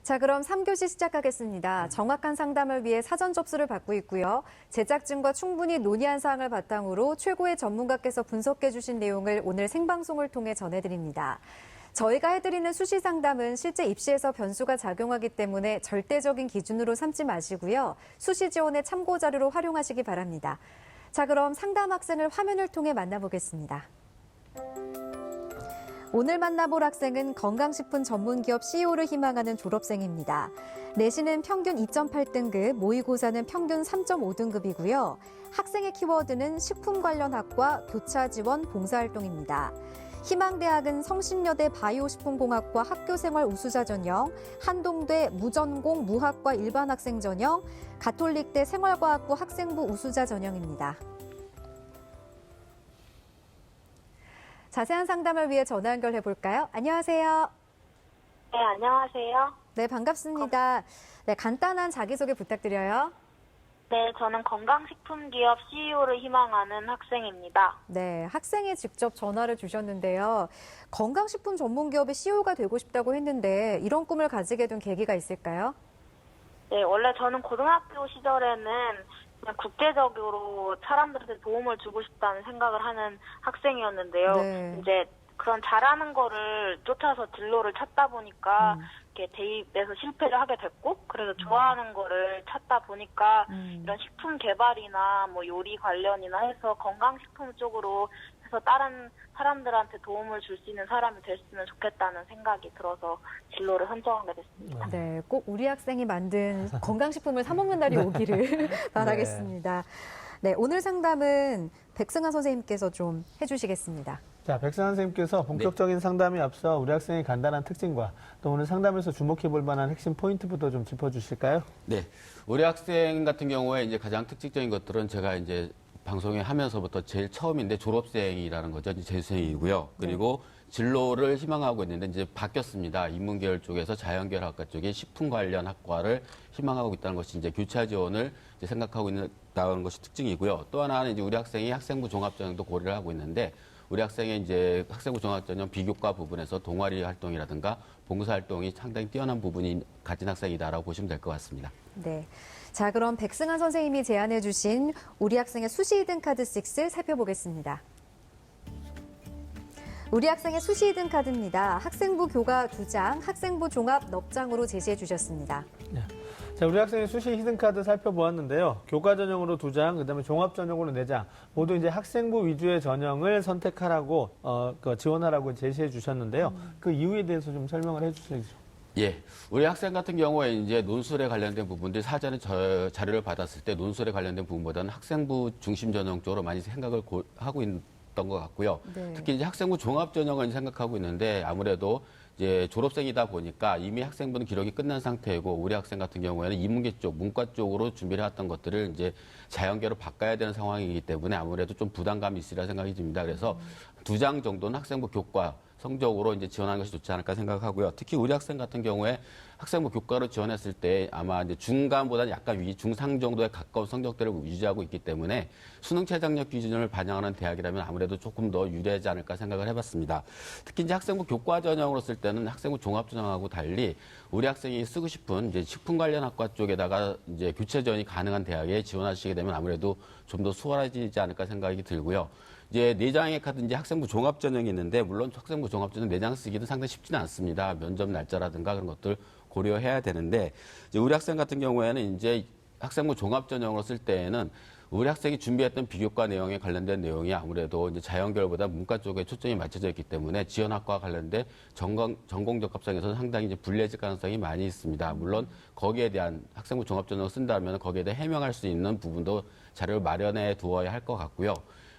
자, 그럼 3교시 시작하겠습니다. 정확한 상담을 위해 사전 접수를 받고 있고요. 제작진과 충분히 논의한 사항을 바탕으로 최고의 전문가께서 분석해 주신 내용을 오늘 생방송을 통해 전해드립니다. 저희가 해드리는 수시 상담은 실제 입시에서 변수가 작용하기 때문에 절대적인 기준으로 삼지 마시고요. 수시 지원의 참고 자료로 활용하시기 바랍니다. 자, 그럼 상담 학생을 화면을 통해 만나보겠습니다. 오늘 만나볼 학생은 건강식품 전문기업 CEO를 희망하는 졸업생입니다. 내신은 평균 2.8등급, 모의고사는 평균 3.5등급이고요. 학생의 키워드는 식품 관련 학과, 교차 지원, 봉사활동입니다. 희망대학은 성신여대 바이오식품공학과 학교생활 우수자 전형, 한동대 무전공 무학과 일반학생 전형, 가톨릭대 생활과학부 학생부 우수자 전형입니다. 자세한 상담을 위해 전화 연결해 볼까요? 안녕하세요. 네, 안녕하세요. 네, 반갑습니다. 네, 간단한 자기소개 부탁드려요. 네, 저는 건강식품기업 CEO를 희망하는 학생입니다. 네, 학생이 직접 전화를 주셨는데요. 건강식품 전문기업의 CEO가 되고 싶다고 했는데 이런 꿈을 가지게 된 계기가 있을까요? 네, 원래 저는 고등학교 시절에는 그냥 국제적으로 사람들한테 도움을 주고 싶다는 생각을 하는 학생이었는데요. 네. 이제 그런 잘하는 거를 쫓아서 진로를 찾다 보니까 이렇게 대입에서 실패를 하게 됐고, 그래서 좋아하는 거를 찾다 보니까 이런 식품 개발이나 뭐 요리 관련이나 해서 건강식품 쪽으로 해서 다른 사람들한테 도움을 줄 수 있는 사람이 됐으면 좋겠다는 생각이 들어서 진로를 선정하게 됐습니다. 네, 꼭 우리 학생이 만든 건강식품을 사 먹는 날이 오기를 바라겠습니다. 네, 오늘 상담은 백승환 선생님께서 좀 해주시겠습니다. 자, 백승환 선생님께서 본격적인 상담에 앞서 우리 학생의 간단한 특징과 또 오늘 상담에서 주목해 볼 만한 핵심 포인트부터 좀 짚어주실까요? 네, 우리 학생 같은 경우에 이제 가장 특징적인 것들은 제가 이제 방송에 하면서부터 제일 처음인데 졸업생이라는 거죠. 이제 재수생이고요. 그리고 진로를 희망하고 있는데 이제 바뀌었습니다. 인문계열 쪽에서 자연계열학과 쪽에 식품 관련 학과를 희망하고 있다는 것이 이제 교차 지원을 이제 생각하고 있다는 것이 특징이고요. 또 하나는 이제 우리 학생이 학생부 종합전형도 고려를 하고 있는데 우리 학생의 이제 학생부 종합전형 비교과 부분에서 동아리 활동이라든가 봉사활동이 상당히 뛰어난 부분이 가진 학생이다라고 보시면 될 것 같습니다. 네. 자, 그럼 백승환 선생님이 제안해 주신 우리 학생의 수시 2등 카드 6 살펴보겠습니다. 우리 학생의 수시 2등 카드입니다. 학생부 교과 2장, 학생부 종합 넉 장으로 제시해 주셨습니다. 네. 자, 우리 학생의 수시 히든카드 살펴보았는데요. 교과 전형으로 2장, 그다음에 종합 전형으로 4장, 모두 이제 학생부 위주의 전형을 선택하라고, 지원하라고 제시해 주셨는데요. 그 이유에 대해서 좀 설명을 해 주시죠. 예, 우리 학생 같은 경우에 이제 논술에 관련된 부분들 사전에 자료를 받았을 때 논술에 관련된 부분보다는 학생부 중심 전형 쪽으로 많이 생각을 하고 있던 것 같고요. 네. 특히 이제 학생부 종합 전형을 생각하고 있는데 아무래도 이제 졸업생이다 보니까 이미 학생부는 기록이 끝난 상태이고 우리 학생 같은 경우에는 인문계 쪽, 문과 쪽으로 준비를 해왔던 것들을 이제 자연계로 바꿔야 되는 상황이기 때문에 아무래도 좀 부담감이 있으리라 생각이 듭니다. 그래서 2장 정도는 학생부 교과 성적으로 이제 지원하는 것이 좋지 않을까 생각하고요. 특히 우리 학생 같은 경우에 학생부 교과로 지원했을 때 아마 이제 중간보다는 약간 중상 정도에 가까운 성적들을 유지하고 있기 때문에 수능 최저학력 기준을 반영하는 대학이라면 아무래도 조금 더 유리하지 않을까 생각을 해봤습니다. 특히 이제 학생부 교과 전형으로 쓸 때는 학생부 종합 전형하고 달리 우리 학생이 쓰고 싶은 이제 식품 관련 학과 쪽에다가 이제 교체 지원이 가능한 대학에 지원하시게 되면 아무래도 좀 더 수월해지지 않을까 생각이 들고요. 이제 4장의 카드 이제 학생부 종합 전형이 있는데 물론 학생부 종합 전형 4장 쓰기는 상당히 쉽지는 않습니다. 면접 날짜라든가 그런 것들 고려해야 되는데 이제 우리 학생 같은 경우에는 이제 학생부 종합 전형으로 쓸 때에는 우리 학생이 준비했던 비교과 내용에 관련된 내용이 아무래도 이제 자연계열보다 문과 쪽에 초점이 맞춰져 있기 때문에 지원학과와 관련된 전공 적합성에서는 상당히 이제 불리해질 가능성이 많이 있습니다. 물론 거기에 대한 학생부 종합 전형을 쓴다면 거기에 대해 해명할 수 있는 부분도 자료를 마련해 두어야 할 것 같고요.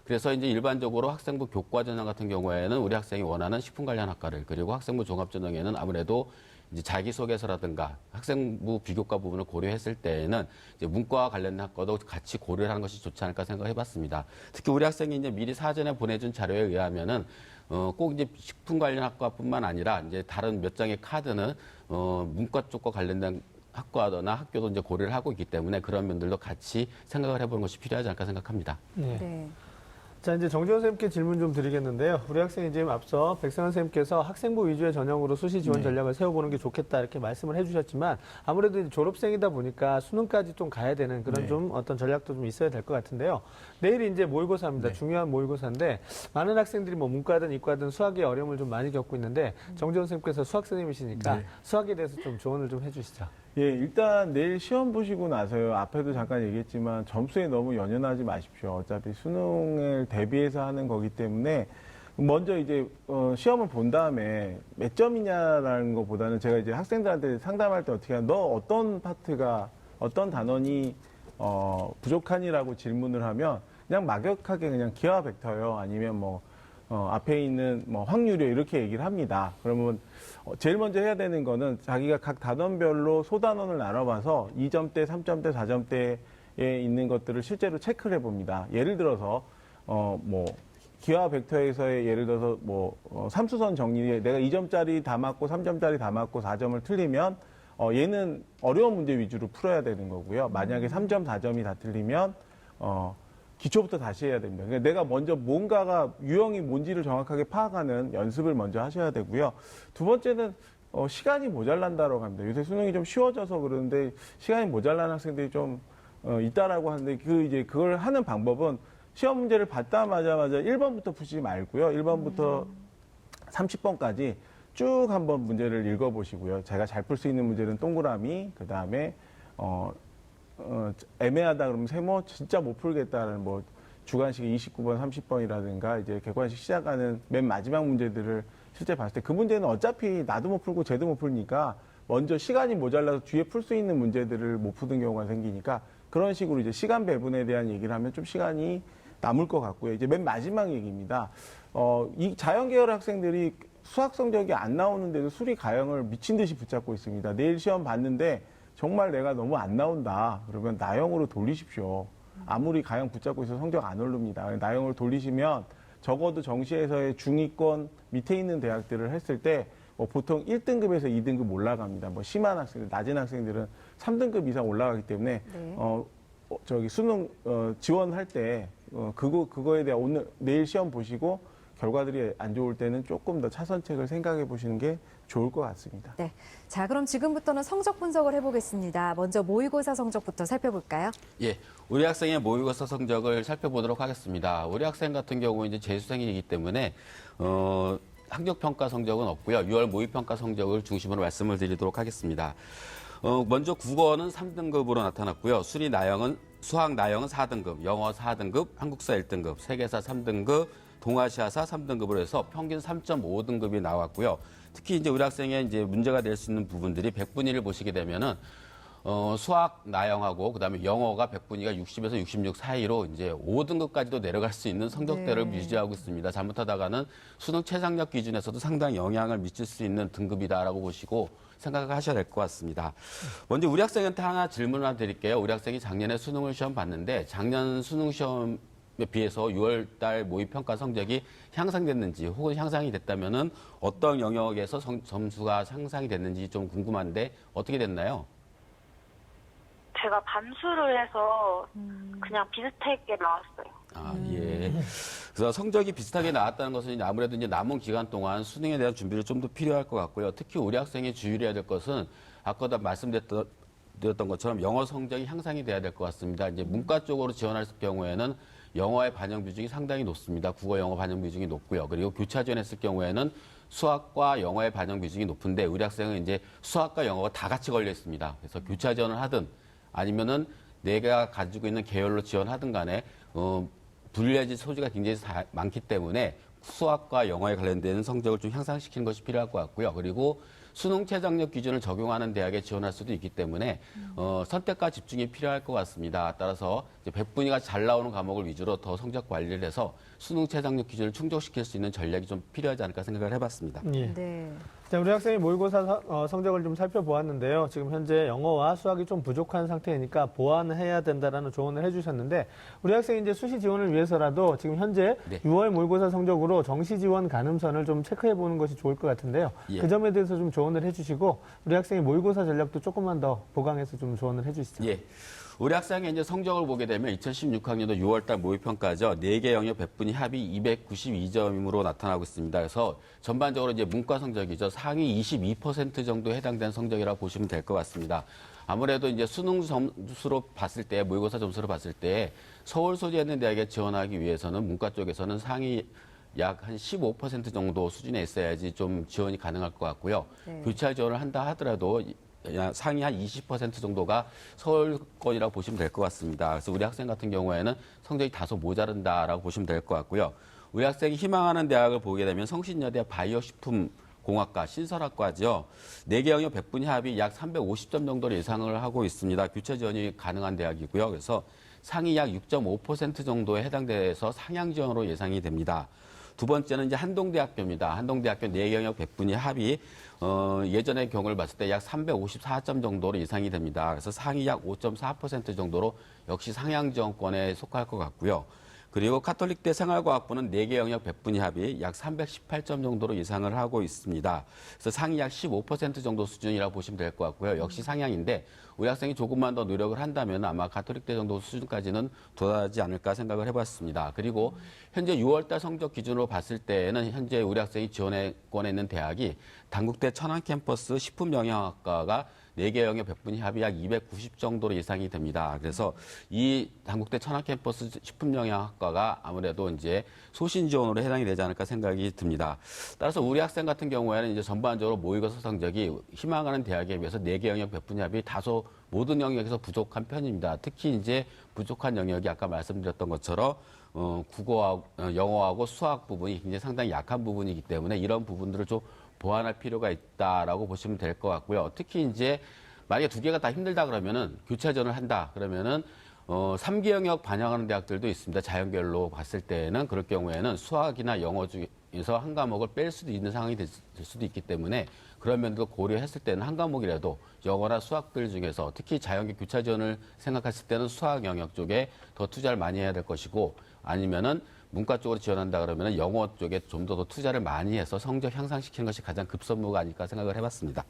그래서 이제 일반적으로 학생부 교과 전형 같은 경우에는 우리 학생이 원하는 식품 관련 학과를 그리고 학생부 종합 전형에는 아무래도 이제 자기소개서라든가 학생부 비교과 부분을 고려했을 때에는 이제 문과와 관련된 학과도 같이 고려를 하는 것이 좋지 않을까 생각해봤습니다. 특히 우리 학생이 이제 미리 사전에 보내준 자료에 의하면은 꼭 이제 식품 관련 학과뿐만 아니라 이제 다른 몇 장의 카드는 문과 쪽과 관련된 학과나 학교도 이제 고려를 하고 있기 때문에 그런 면들도 같이 생각을 해보는 것이 필요하지 않을까 생각합니다. 네. 네. 자, 이제 정지원 선생님께 질문 좀 드리겠는데요. 우리 학생이 지금 앞서 백승환 선생님께서 학생부 위주의 전형으로 수시 지원 전략을 세워보는 게 좋겠다 이렇게 말씀을 해주셨지만 아무래도 이제 졸업생이다 보니까 수능까지 좀 가야 되는 그런 좀 어떤 전략도 좀 있어야 될 것 같은데요. 내일이 이제 모의고사입니다. 중요한 모의고사인데 많은 학생들이 뭐 문과든 이과든 수학에 어려움을 좀 많이 겪고 있는데 정지원 선생님께서 수학 선생님이시니까 수학에 대해서 좀 조언을 좀 해주시죠. 예, 일단 내일 시험 보시고 나서요. 앞에도 잠깐 얘기했지만 점수에 너무 연연하지 마십시오. 어차피 수능을 대비해서 하는 거기 때문에 먼저 이제 시험을 본 다음에 몇 점이냐라는 것보다는 제가 이제 학생들한테 상담할 때 어떻게 하냐, 너 어떤 파트가 어떤 단원이 부족하니라고 질문을 하면 그냥 막역하게 그냥 기하 벡터요. 아니면 뭐 앞에 있는 뭐 확률이요. 이렇게 얘기를 합니다. 그러면 제일 먼저 해야 되는 거는 자기가 각 단원별로 소단원을 나눠봐서 2점대, 3점대, 4점대에 있는 것들을 실제로 체크를 해봅니다. 예를 들어서 뭐 기하 벡터에서의 예를 들어서 뭐 삼수선 정리에 내가 2점짜리 다 맞고 3점짜리 다 맞고 4점을 틀리면 얘는 어려운 문제 위주로 풀어야 되는 거고요. 만약에 3점, 4점이 다 틀리면 기초부터 다시 해야 됩니다. 그러니까 내가 먼저 뭔가가 유형이 뭔지를 정확하게 파악하는 연습을 먼저 하셔야 되고요. 두 번째는 시간이 모자란다고 합니다. 요새 수능이 좀 쉬워져서 그러는데 시간이 모자란 학생들이 좀 있다라고 하는데 그걸 하는 방법은 시험 문제를 받자마자 1번부터 푸시지 말고요. 1번부터 30번까지 쭉 한번 문제를 읽어보시고요. 제가 잘 풀 수 있는 문제는 동그라미, 그 다음에 애매하다 그러면 세모 진짜 못 풀겠다는 뭐 주관식이 29번, 30번이라든가 이제 객관식 시작하는 맨 마지막 문제들을 실제 봤을 때 그 문제는 어차피 나도 못 풀고 쟤도 못 풀니까 먼저 시간이 모자라서 뒤에 풀 수 있는 문제들을 못 푸는 경우가 생기니까 그런 식으로 이제 시간 배분에 대한 얘기를 하면 좀 시간이 남을 것 같고요. 이제 맨 마지막 얘기입니다. 이 자연계열 학생들이 수학 성적이 안 나오는데도 수리 가형을 미친 듯이 붙잡고 있습니다. 내일 시험 봤는데 정말 내가 너무 안 나온다. 그러면 나형으로 돌리십시오. 아무리 가형 붙잡고 있어서 성적 안 오릅니다. 나형으로 돌리시면 적어도 정시에서의 중위권 밑에 있는 대학들을 했을 때 보통 1등급에서 2등급 올라갑니다. 뭐 심한 학생들, 낮은 학생들은 3등급 이상 올라가기 때문에 수능 지원할 때 그거에 대한 내일 시험 보시고 결과들이 안 좋을 때는 조금 더 차선책을 생각해 보시는 게 좋을 것 같습니다. 네. 자, 그럼 지금부터는 성적 분석을 해보겠습니다. 먼저 모의고사 성적부터 살펴볼까요? 예, 우리 학생의 모의고사 성적을 살펴보도록 하겠습니다. 우리 학생 같은 경우는 이제 재수생이기 때문에 학력평가 성적은 없고요. 6월 모의평가 성적을 중심으로 말씀을 드리도록 하겠습니다. 먼저 국어는 3등급으로 나타났고요. 수학 나형은 4등급, 영어 4등급, 한국사 1등급, 세계사 3등급, 동아시아사 3등급으로 해서 평균 3.5등급이 나왔고요. 특히 이제 우리 학생의 이제 문제가 될 수 있는 부분들이 100분위를 보시게 되면은 수학 나형하고 그다음에 영어가 100분위가 60에서 66 사이로 이제 5등급까지도 내려갈 수 있는 성적대를 유지하고 있습니다. 잘못하다가는 수능 최상력 기준에서도 상당히 영향을 미칠 수 있는 등급이다라고 보시고 생각하셔야 될 것 같습니다. 먼저 우리 학생한테 하나 질문을 하나 드릴게요. 우리 학생이 작년에 수능을 시험 봤는데 작년 수능 시험에 비해서 6월달 모의평가 성적이 향상됐는지 혹은 향상이 됐다면은 어떤 영역에서 점수가 향상이 됐는지 좀 궁금한데 어떻게 됐나요? 제가 반수를 해서 그냥 비슷하게 나왔어요. 아, 예. 그래서 성적이 비슷하게 나왔다는 것은 아무래도 이제 남은 기간 동안 수능에 대한 준비를 좀 더 필요할 것 같고요. 특히 우리 학생이 주의해야 될 것은 아까도 말씀드렸던 것처럼 영어 성적이 향상이 돼야 될 것 같습니다. 이제 문과 쪽으로 지원할 경우에는 영어의 반영 비중이 상당히 높습니다. 국어, 영어 반영 비중이 높고요. 그리고 교차 지원했을 경우에는 수학과 영어의 반영 비중이 높은데 우리 학생은 이제 수학과 영어가 다 같이 걸려 있습니다. 그래서 교차 지원을 하든 아니면은 내가 가지고 있는 계열로 지원하든 간에 불리해질 소지가 굉장히 많기 때문에 수학과 영어에 관련된 성적을 좀 향상시키는 것이 필요할 것 같고요. 그리고 수능 최저학력 기준을 적용하는 대학에 지원할 수도 있기 때문에 선택과 집중이 필요할 것 같습니다. 따라서 이제 100분위가 잘 나오는 과목을 위주로 더 성적 관리를 해서 수능 최저학력 기준을 충족시킬 수 있는 전략이 좀 필요하지 않을까 생각을 해봤습니다. 예. 네. 자, 우리 학생이 모의고사 성적을 좀 살펴보았는데요. 지금 현재 영어와 수학이 좀 부족한 상태이니까 보완해야 된다라는 조언을 해주셨는데 우리 학생이 이제 수시 지원을 위해서라도 지금 현재 6월 모의고사 성적으로 정시 지원 가늠선을 좀 체크해 보는 것이 좋을 것 같은데요. 예. 그 점에 대해서 좀 조언을 해주시고 우리 학생의 모의고사 전략도 조금만 더 보강해서 좀 조언을 해주시죠. 예. 우리 학생의 이제 성적을 보게 되면 2016학년도 6월달 모의평가죠. 4개 영역 100분위 합이 292점으로 나타나고 있습니다. 그래서 전반적으로 이제 문과 성적이죠. 상위 22% 정도에 해당되는 성적이라고 보시면 될 것 같습니다. 아무래도 이제 수능 점수로 봤을 때, 모의고사 점수로 봤을 때 서울 소재에 있는 대학에 지원하기 위해서는 문과 쪽에서는 상위 약 한 15% 정도 수준에 있어야지 좀 지원이 가능할 것 같고요. 네. 교차 지원을 한다 하더라도 상위 한 20% 정도가 서울권이라고 보시면 될 것 같습니다. 그래서 우리 학생 같은 경우에는 성적이 다소 모자른다라고 보시면 될 것 같고요. 우리 학생이 희망하는 대학을 보게 되면 성신여대 바이오식품공학과 신설학과죠. 4개 영역 100분위 합이 약 350점 정도를 예상을 하고 있습니다. 교체 지원이 가능한 대학이고요. 그래서 상위 약 6.5% 정도에 해당돼서 상향 지원으로 예상이 됩니다. 두 번째는 이제 한동대학교입니다. 한동대학교 4개 영역 100분위 합이 예전의 경우를 봤을 때 약 354점 정도로 예상이 됩니다. 그래서 상위 약 5.4% 정도로 역시 상향 지원권에 속할 것 같고요. 그리고 카톨릭대 생활과학부는 4개 영역 100분위 합이 약 318점 정도로 예상을 하고 있습니다. 그래서 상위 약 15% 정도 수준이라고 보시면 될 것 같고요. 역시 상향인데 우리 학생이 조금만 더 노력을 한다면 아마 가톨릭대 정도 수준까지는 도달하지 않을까 생각을 해봤습니다. 그리고 현재 6월달 성적 기준으로 봤을 때에는 현재 우리 학생이 지원권에 있는 대학이 단국대 천안 캠퍼스 식품영양학과가 4개 영역 100분위 합이 약 290 정도로 예상이 됩니다. 그래서 이 단국대 천안 캠퍼스 식품영양학과가 아무래도 이제 소신 지원으로 해당이 되지 않을까 생각이 듭니다. 따라서 우리 학생 같은 경우에는 이제 전반적으로 모의고사 성적이 희망하는 대학에 비해서 4개 영역 100분위 합이 다소 모든 영역에서 부족한 편입니다. 특히 이제 부족한 영역이 아까 말씀드렸던 것처럼 국어하고 영어하고 수학 부분이 굉장히 상당히 약한 부분이기 때문에 이런 부분들을 좀 보완할 필요가 있다라고 보시면 될 것 같고요. 특히 이제 만약에 2개가 다 힘들다 그러면은 교차전을 한다 그러면은 3개 영역 반영하는 대학들도 있습니다. 자연계열로 봤을 때는 그럴 경우에는 수학이나 영어 중에서 한 과목을 뺄 수도 있는 상황이 될 수도 있기 때문에 그런 면도 고려했을 때는 한 과목이라도 영어나 수학들 중에서 특히 자연계 교차전을 생각했을 때는 수학 영역 쪽에 더 투자를 많이 해야 될 것이고 아니면은 문과 쪽으로 지원한다 그러면 영어 쪽에 좀 더 투자를 많이 해서 성적 향상시키는 것이 가장 급선무가 아닐까 생각을 해봤습니다.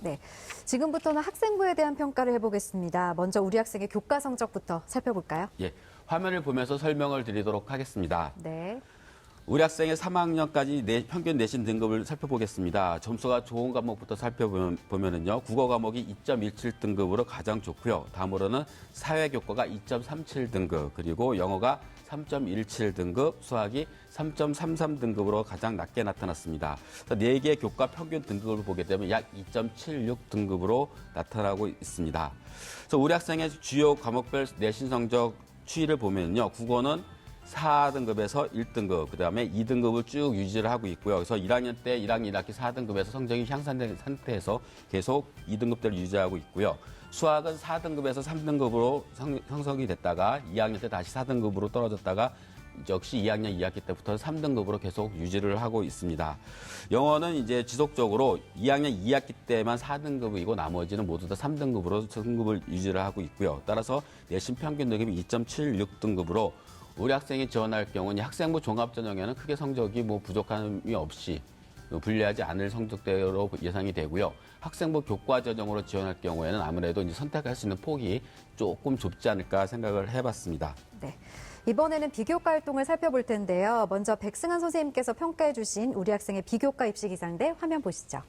네, 지금부터는 학생부에 대한 평가를 해보겠습니다. 먼저 우리 학생의 교과 성적부터 살펴볼까요? 예, 화면을 보면서 설명을 드리도록 하겠습니다. 네. 우리 학생의 3학년까지 평균 내신 등급을 살펴보겠습니다. 점수가 좋은 과목부터 살펴보면요. 국어 과목이 2.17등급으로 가장 좋고요. 다음으로는 사회교과가 2.37등급, 그리고 영어가 3.17등급, 수학이 3.33등급으로 가장 낮게 나타났습니다. 4개 교과 평균 등급을 보게 되면 약 2.76등급으로 나타나고 있습니다. 그래서 우리 학생의 주요 과목별 내신 성적 추이를 보면요. 국어는 4등급에서 1등급, 그 다음에 2등급을 쭉 유지를 하고 있고요. 그래서 1학년 때 1학년 1학기 4등급에서 성적이 향상된 상태에서 계속 2등급대를 유지하고 있고요. 수학은 4등급에서 3등급으로 형성이 됐다가 2학년 때 다시 4등급으로 떨어졌다가 역시 2학년 2학기 때부터 3등급으로 계속 유지를 하고 있습니다. 영어는 이제 지속적으로 2학년 2학기 때만 4등급이고 나머지는 모두 다 3등급으로 등급을 유지를 하고 있고요. 따라서 내신 평균 등급이 2.76등급으로 우리 학생이 지원할 경우는 학생부 종합전형에는 크게 성적이 부족함이 없이 불리하지 않을 성적대로 예상이 되고요. 학생부 교과전형으로 지원할 경우에는 아무래도 이제 선택할 수 있는 폭이 조금 좁지 않을까 생각을 해봤습니다. 네. 이번에는 비교과 활동을 살펴볼 텐데요. 먼저 백승환 선생님께서 평가해 주신 우리 학생의 비교과 입시 기상대 화면 보시죠.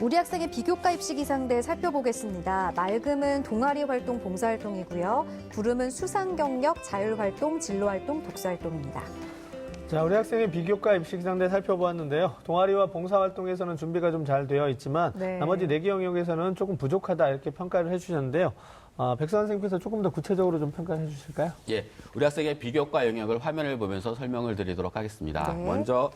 우리 학생의 비교과 입시 기상대 살펴보겠습니다. 맑음은 동아리 활동, 봉사 활동이고요. 구름은 수상 경력, 자율 활동, 진로 활동, 독서 활동입니다. 자, 우리 학생의 비교과 입시 기상대 살펴보았는데요. 동아리와 봉사 활동에서는 준비가 좀 잘 되어 있지만 네. 나머지 4개 영역에서는 조금 부족하다 이렇게 평가를 해주셨는데요. 백선 선생님께서 조금 더 구체적으로 좀 평가를 해주실까요? 예, 우리 학생의 비교과 영역을 화면을 보면서 설명을 드리도록 하겠습니다. 네. 먼저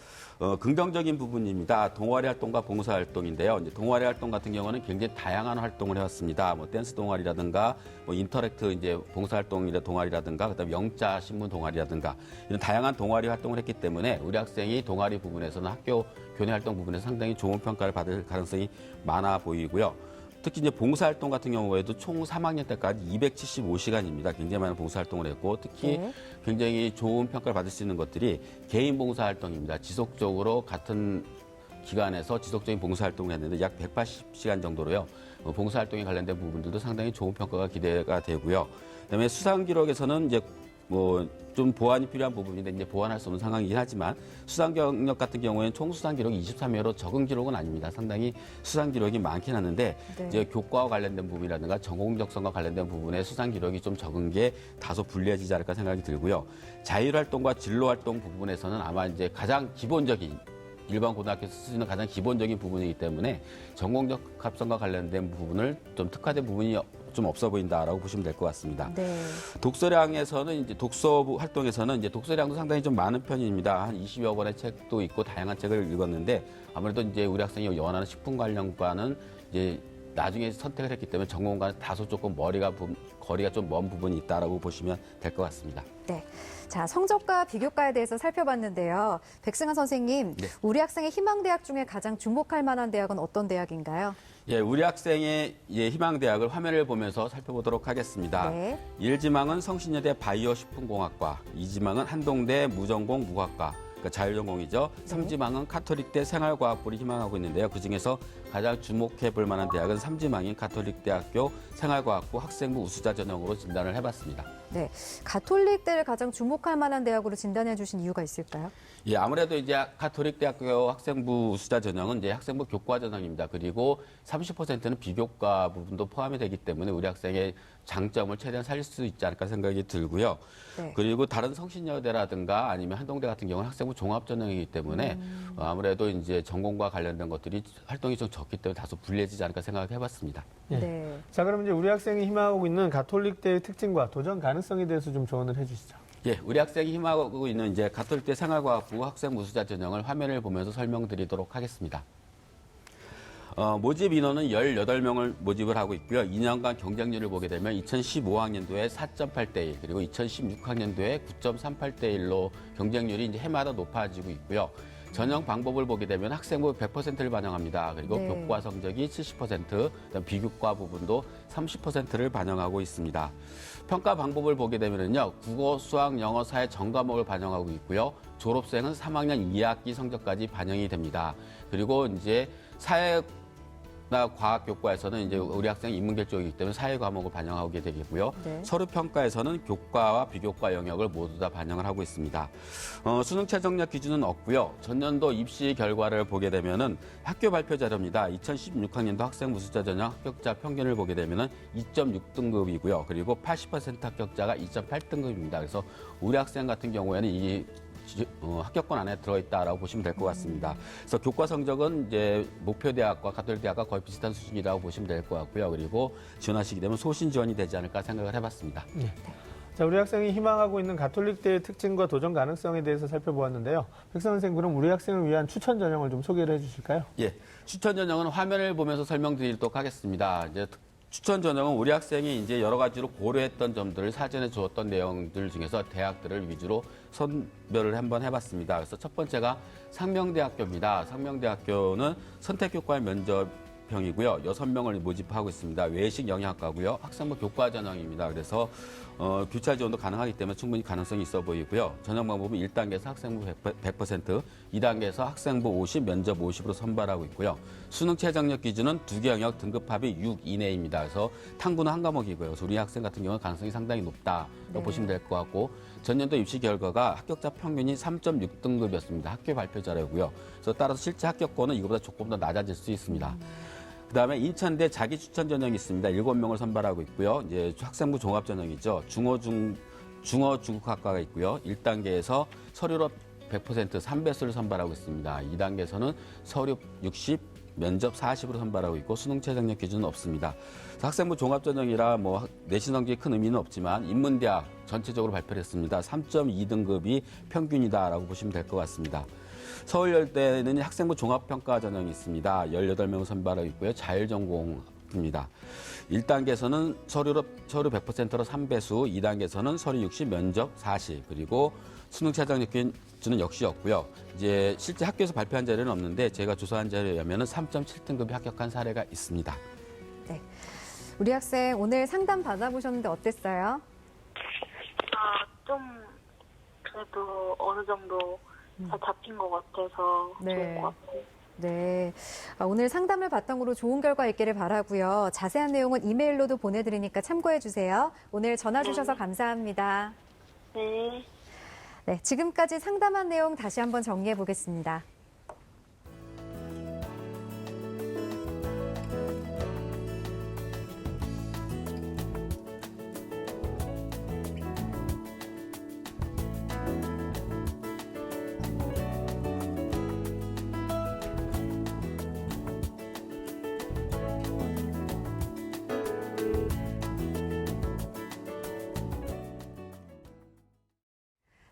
긍정적인 부분입니다. 동아리 활동과 봉사 활동인데요. 이제 동아리 활동 같은 경우는 굉장히 다양한 활동을 해왔습니다. 댄스 동아리라든가, 인터랙트 이제 봉사 활동이라 동아리라든가, 그다음에 영자 신문 동아리라든가 이런 다양한 동아리 활동을 했기 때문에 우리 학생이 동아리 부분에서는 학교 교내 활동 부분에서 상당히 좋은 평가를 받을 가능성이 많아 보이고요. 특히 이제 봉사활동 같은 경우에도 총 3학년 때까지 275시간입니다. 굉장히 많은 봉사활동을 했고 특히 네. 굉장히 좋은 평가를 받을 수 있는 것들이 개인 봉사활동입니다. 지속적으로 같은 기간에서 지속적인 봉사활동을 했는데 약 180시간 정도로요. 봉사활동에 관련된 부분들도 상당히 좋은 평가가 기대가 되고요. 그다음에 수상 기록에서는 이제 좀 보완이 필요한 부분인데 이제 보완할 수 없는 상황이긴 하지만 수상 경력 같은 경우에는 총 수상 기록이 23회로 적은 기록은 아닙니다. 상당히 수상 기록이 많긴 하는데 네. 이제 교과와 관련된 부분이라든가 전공 적성과 관련된 부분에 수상 기록이 좀 적은 게 다소 불리해지지 않을까 생각이 들고요. 자율활동과 진로활동 부분에서는 아마 이제 가장 기본적인 일반 고등학교에서 쓰는 가장 기본적인 부분이기 때문에 전공적 합성과 관련된 부분을 좀 특화된 부분이 좀 없어 보인다라고 보시면 될 것 같습니다. 네. 독서량에서는 이제 독서 활동에서는 이제 독서량도 상당히 좀 많은 편입니다. 한 20여 권의 책도 있고 다양한 책을 읽었는데 아무래도 이제 우리 학생이 원하는 식품 관련과는 이제 나중에 선택을 했기 때문에 전공과는 다소 조금 거리가 좀 먼 부분이 있다라고 보시면 될 것 같습니다. 네. 자, 성적과 비교과에 대해서 살펴봤는데요. 백승환 선생님, 네. 우리 학생의 희망대학 중에 가장 주목할 만한 대학은 어떤 대학인가요? 예, 우리 학생의 희망대학을 화면을 보면서 살펴보도록 하겠습니다. 네. 1지망은 성신여대 바이오식품공학과, 2지망은 한동대 무전공 무학과, 그러니까 자율전공이죠. 3지망은 카톨릭대 생활과학부를 희망하고 있는데요. 그중에서 가장 주목해 볼 만한 대학은 3지망인 가톨릭대학교 생활과학부 학생부 우수자 전형으로 진단을 해봤습니다. 네. 가톨릭대를 가장 주목할 만한 대학으로 진단해 주신 이유가 있을까요? 예, 아무래도 이제 가톨릭대학교 학생부 우수자 전형은 이제 학생부 교과 전형입니다. 그리고 30%는 비교과 부분도 포함이 되기 때문에 우리 학생의 장점을 최대한 살릴 수 있지 않을까 생각이 들고요. 네. 그리고 다른 성신여대라든가 아니면 한동대 같은 경우는 학생부 종합 전형이기 때문에 아무래도 이제 전공과 관련된 것들이 활동이 좀 적기 때문에 다소 불리해지지 않을까 생각해봤습니다. 예. 네. 자, 그럼 이제 우리 학생이 희망하고 있는 가톨릭대의 특징과 도전 가능성에 대해서 좀 조언을 해주시죠. 예, 우리 학생이 희망하고 있는 이제 가톨릭대 생활과학부 학생 우수자 전형을 화면을 보면서 설명드리도록 하겠습니다. 모집 인원은 18명을 모집을 하고 있고요. 2년간 경쟁률을 보게 되면 2015학년도에 4.8대 1, 그리고 2016학년도에 9.38대 1로 경쟁률이 이제 해마다 높아지고 있고요. 전형 방법을 보게 되면 학생부 100%를 반영합니다. 그리고 네. 교과 성적이 70%, 그다음 비교과 부분도 30%를 반영하고 있습니다. 평가 방법을 보게 되면요, 국어, 수학, 영어, 사회 전 과목을 반영하고 있고요. 졸업생은 3학년 2학기 성적까지 반영이 됩니다. 그리고 이제 사회나 과학 교과에서는 이제 우리 학생 인문계 쪽이기 때문에 사회 과목을 반영하게 되겠고요. 네. 서류 평가에서는 교과와 비교과 영역을 모두 다 반영을 하고 있습니다. 수능 최저력 기준은 없고요. 전년도 입시 결과를 보게 되면은 학교 발표 자료입니다. 2016학년도 학생 우수자 전형 합격자 평균을 보게 되면은 2.6등급이고요. 그리고 80% 합격자가 2.8등급입니다. 그래서 우리 학생 같은 경우에는 이 합격권 안에 들어있다라고 보시면 될 것 같습니다. 그래서 교과 성적은 이제 목표대학과 가톨릭대학과 거의 비슷한 수준이라고 보시면 될 것 같고요. 그리고 지원하시게 되면 소신 지원이 되지 않을까 생각을 해봤습니다. 자, 우리 학생이 희망하고 있는 가톨릭대의 특징과 도전 가능성에 대해서 살펴보았는데요. 백선 선생님, 그럼 우리 학생을 위한 추천 전형을 좀 소개를 해주실까요? 예, 추천 전형은 화면을 보면서 설명드리도록 하겠습니다. 이제 추천 전형은 우리 학생이 이제 여러 가지로 고려했던 점들을 사전에 주었던 내용들 중에서 대학들을 위주로 선별을 한번 해봤습니다. 그래서 첫 번째가 상명대학교입니다. 상명대학교는 선택교과 면접형이고요. 6명을 모집하고 있습니다. 외식 영양학과고요. 학생부 교과 전형입니다. 그래서 교차 지원도 가능하기 때문에 충분히 가능성이 있어 보이고요. 전형 방법은 1단계에서 학생부 100%, 2단계에서 학생부 50, 면접 50으로 선발하고 있고요. 수능 최저력 기준은 2개 영역 등급합이 6 이내입니다. 그래서 탐구는 한 과목이고요. 그래서 우리 학생 같은 경우는 가능성이 상당히 높다고 네. 보시면 될 것 같고, 전년도 입시 결과가 합격자 평균이 3.6등급이었습니다. 학교 발표 자료고요. 그래서 따라서 실제 합격권은 이거보다 조금 더 낮아질 수 있습니다. 그다음에 인천대 자기 추천 전형이 있습니다. 7명을 선발하고 있고요. 이제 학생부 종합 전형이죠. 중어 중국학과가 있고요. 1단계에서 서류로 100% 3배수를 선발하고 있습니다. 2단계에서는 서류 60, 면접 40으로 선발하고 있고 수능 최저력 기준은 없습니다. 학생부 종합 전형이라 뭐 내신 성적이 큰 의미는 없지만 인문대학 전체적으로 발표를 했습니다. 3.2등급이 평균이다라고 보시면 될 것 같습니다. 서울여대는 학생부 종합평가 전형이 있습니다. 18명을 선발하고 있고요. 자율전공입니다. 1단계에서는 서류 100%로 3배수, 2단계에서는 서류 60, 면접 40, 그리고 수능 최저력 기준은 역시 없고요. 이제 실제 학교에서 발표한 자료는 없는데 제가 조사한 자료에 의하면 3.7등급이 합격한 사례가 있습니다. 네. 우리 학생 오늘 상담 받아보셨는데 어땠어요? 좀 그래도 어느 정도 다 잡힌 것 같아서 네. 좋은 것 같아요. 네. 오늘 상담을 바탕으로 좋은 결과 있기를 바라고요. 자세한 내용은 이메일로도 보내드리니까 참고해 주세요. 오늘 전화 주셔서 감사합니다. 네. 네, 지금까지 상담한 내용 다시 한번 정리해 보겠습니다.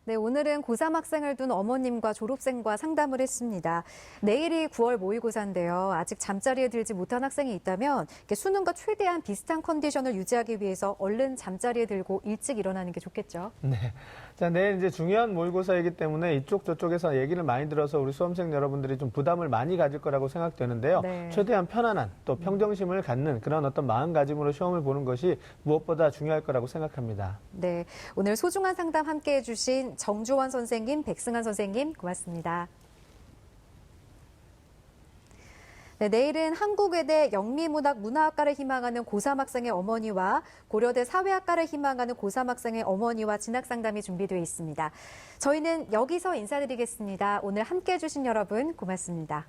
네, 오늘은 고3 학생을 둔 어머님과 졸업생과 상담을 했습니다. 내일이 9월 모의고사인데요. 아직 잠자리에 들지 못한 학생이 있다면 수능과 최대한 비슷한 컨디션을 유지하기 위해서 얼른 잠자리에 들고 일찍 일어나는 게 좋겠죠. 네. 자, 내일 이제 중요한 모의고사이기 때문에 이쪽 저쪽에서 얘기를 많이 들어서 우리 수험생 여러분들이 좀 부담을 많이 가질 거라고 생각되는데요. 네. 최대한 편안한 또 평정심을 갖는 그런 어떤 마음가짐으로 시험을 보는 것이 무엇보다 중요할 거라고 생각합니다. 네, 오늘 소중한 상담 함께해 주신 정주원 선생님, 백승환 선생님 고맙습니다. 네, 내일은 한국외대 영미문학문화학과를 희망하는 고3 학생의 어머니와 고려대 사회학과를 희망하는 고3 학생의 어머니와 진학상담이 준비되어 있습니다. 저희는 여기서 인사드리겠습니다. 오늘 함께해 주신 여러분 고맙습니다.